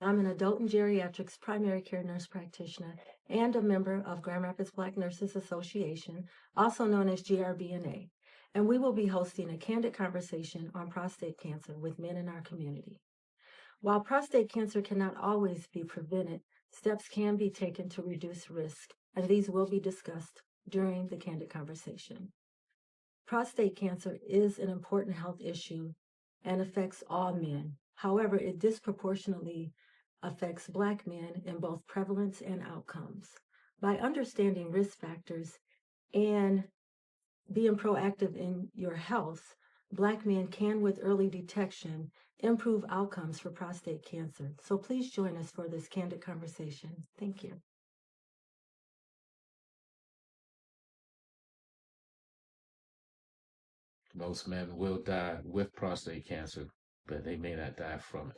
I'm an adult and geriatrics primary care nurse practitioner and a member of Grand Rapids Black Nurses Association, also known as GRBNA. And we will be hosting a candid conversation on prostate cancer with men in our community. While prostate cancer cannot always be prevented, steps can be taken to reduce risk, and these will be discussed during the candid conversation. Prostate cancer is an important health issue and affects all men. However, it disproportionately affects Black men in both prevalence and outcomes. By understanding risk factors and being proactive in your health, Black men can, with early detection, improve outcomes for prostate cancer. So please join us for this candid conversation. Thank you. Most men will die with prostate cancer, but they may not die from it.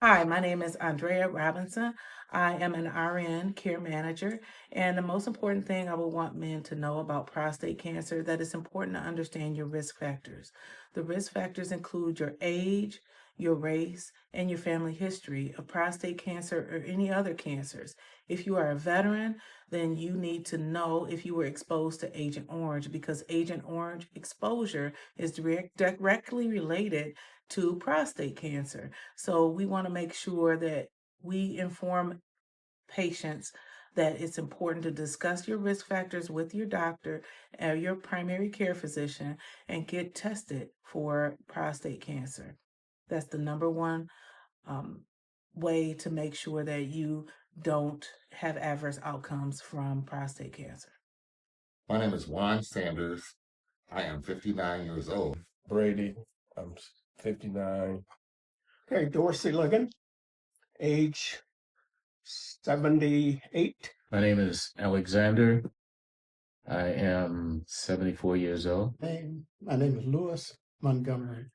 Hi, my name is Andrea Robinson. I am an RN care manager, and the most important thing I would want men to know about prostate cancer that it's important to understand your risk factors. The risk factors include your age, your race, and your family history of prostate cancer or any other cancers. If you are a veteran, then you need to know if you were exposed to Agent Orange because Agent Orange exposure is directly related to prostate cancer. So we want to make sure that we inform patients that it's important to discuss your risk factors with your doctor or your primary care physician and get tested for prostate cancer. That's the number one um, way to make sure that you don't have adverse outcomes from prostate cancer. My name is Juan Sanders. I am 59 years old. Brady. I'm 59. Okay, Dorsey Ligon, age 78. My name is Alexander. I am 74 years old. Hey, my name is Louis Montgomery.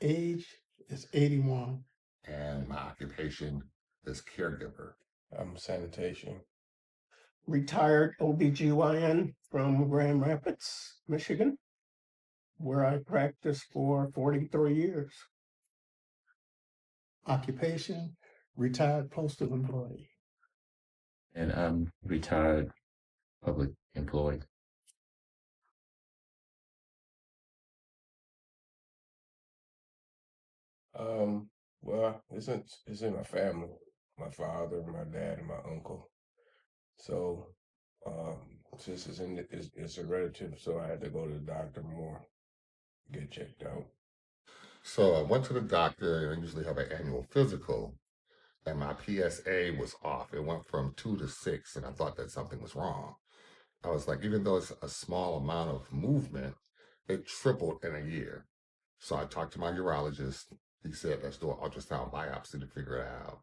Age is 81. And my occupation is caregiver. I'm sanitation. Retired OBGYN from Grand Rapids, Michigan, where I practiced for 43 years. Occupation, retired postal employee. And I'm retired public employed. Well, it's in my family. My father, my dad, and my uncle. So, since it's a relative, so I had to go to the doctor more, get checked out. So I went to the doctor and I usually have an annual physical, and my PSA was off. It went from 2 to 6, and I thought that something was wrong. I was like, even though it's a small amount of movement, it tripled in a year. So I talked to my urologist. He said, let's do an ultrasound biopsy to figure it out.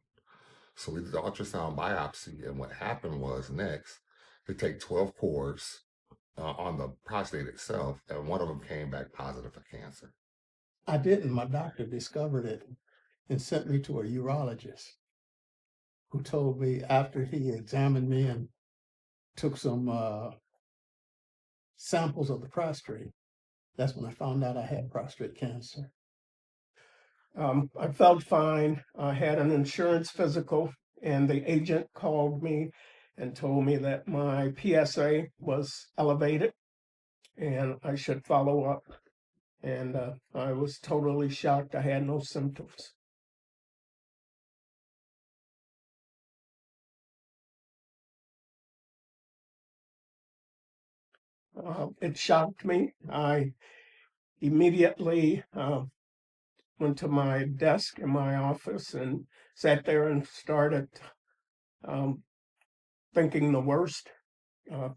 So we did the ultrasound biopsy, and what happened was next, they take 12 cores on the prostate itself, and one of them came back positive for cancer. I didn't. My doctor discovered it and sent me to a urologist who told me after he examined me and took some samples of the prostate, that's when I found out I had prostate cancer. I felt fine. I had an insurance physical, and the agent called me and told me that my PSA was elevated and I should follow up. And I was totally shocked. I had no symptoms. It shocked me. I immediately went to my desk in my office and sat there and started thinking the worst,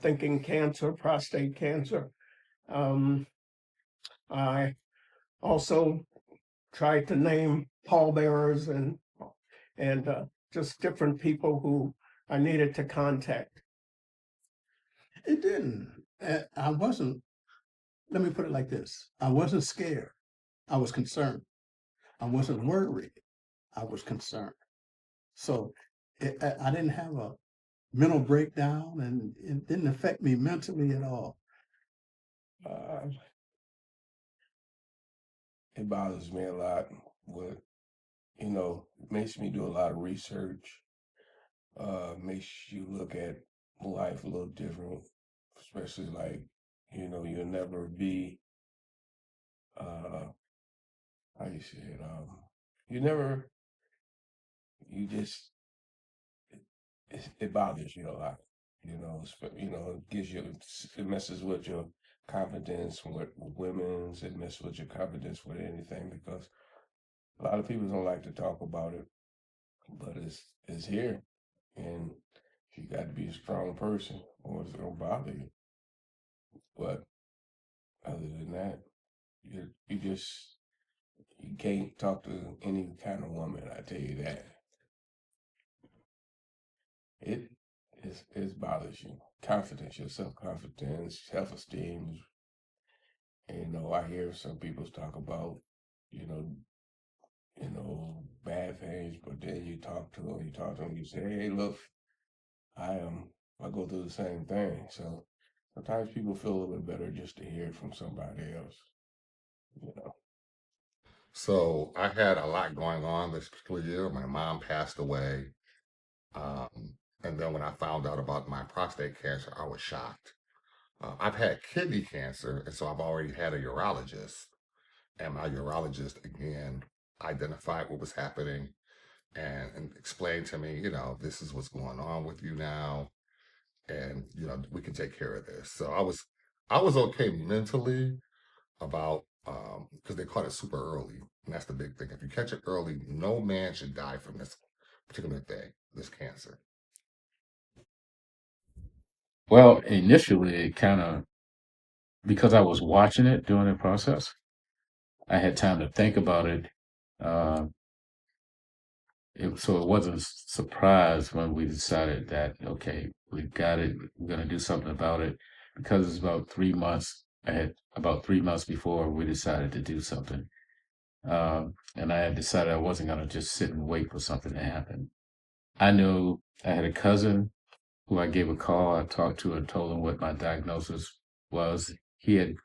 thinking cancer, prostate cancer. I also tried to name pallbearers and just different people who I needed to contact. It didn't. I wasn't let me put it like this. I wasn't scared. I was concerned. I wasn't worried. I was concerned. So I didn't have a mental breakdown, and it didn't affect me mentally at all. Uh, it bothers me a lot. What it makes me do a lot of research. Makes you look at life a little different, especially like you'll never be how you say it you never you just it bothers you a lot. It gives you it messes with your confidence with women's. It messes with your confidence with anything because a lot of people don't like to talk about it, but it's here, and you got to be a strong person, or it's gonna bother you. But other than that, you can't talk to any kind of woman. I tell you that it bothers you. Confidence, your self confidence, self esteem. I hear some people talk about you know bad things, but then you talk to them, you say, hey, look, I go through the same thing. So sometimes people feel a little bit better just to hear it from somebody else. You know. So I had a lot going on this particular year. My mom passed away. And then when I found out about my prostate cancer, I was shocked. I've had kidney cancer, and so I've already had a urologist. And my urologist, again, identified what was happening and explained to me, this is what's going on with you now. And, we can take care of this. So I was okay mentally about, because they caught it super early. And that's the big thing. If you catch it early, no man should die from this particular thing, this cancer. Well, initially, it kind of, because I was watching it during the process, I had time to think about it. Uh, so it wasn't a surprise when we decided that, okay, we got it, we're going to do something about it. Because it's about 3 months, I had about 3 months before we decided to do something. And I had decided I wasn't going to just sit and wait for something to happen. I knew I had a cousin who I gave a call. I talked to and told him what my diagnosis was. He had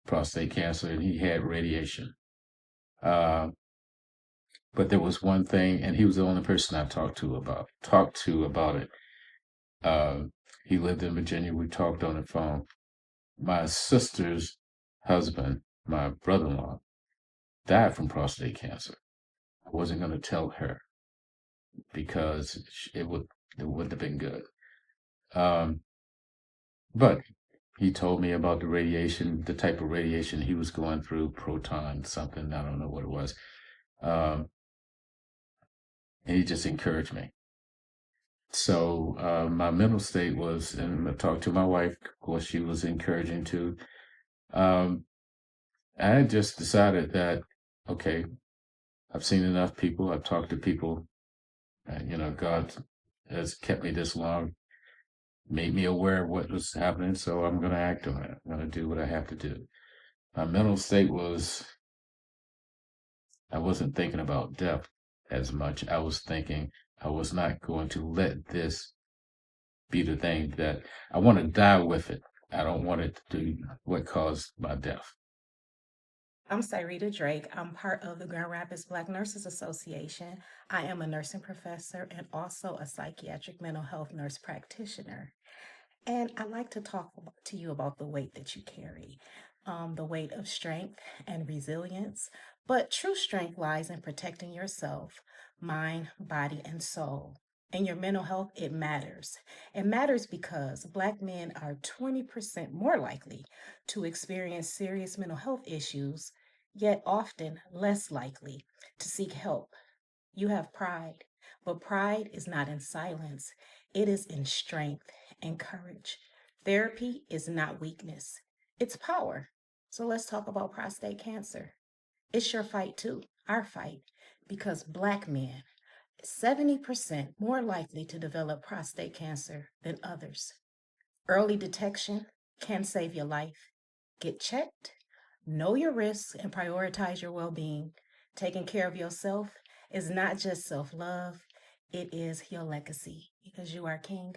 prostate cancer and he had radiation. Uh, but there was one thing, and he was the only person I talked to about it. Uh, he lived in Virginia. We talked on the phone. My sister's husband, my brother-in-law, died from prostate cancer. I wasn't going to tell her because it wouldn't have been good. Um, but he told me about the radiation, the type of radiation he was going through, proton something, I don't know what it was. Um, and he just encouraged me. So my mental state was, and I talked to my wife, of course, she was encouraging too. Um, I had just decided that, okay, I've seen enough people, I've talked to people, and, God has kept me this long, made me aware of what was happening, so I'm going to act on it. I'm going to do what I have to do. My mental state was, I wasn't thinking about death as much. I was thinking I was not going to let this be the thing that I want to die with it. I don't want it to do what caused my death. I'm Cyrita Drake. I'm part of the Grand Rapids Black Nurses Association. I am a nursing professor and also a psychiatric mental health nurse practitioner. And I'd like to talk to you about the weight that you carry, the weight of strength and resilience. But true strength lies in protecting yourself, mind, body, and soul. And your mental health, it matters. It matters because Black men are 20% more likely to experience serious mental health issues, yet often less likely to seek help. You have pride, but pride is not in silence, it is in strength and courage. Therapy is not weakness, it's power. So let's talk about prostate cancer. It's your fight too, our fight, because Black men 70% more likely to develop prostate cancer than others. Early detection can save your life. get checked, know your risks, and prioritize your well being. Taking care of yourself is not just self love, it is your legacy because you are king.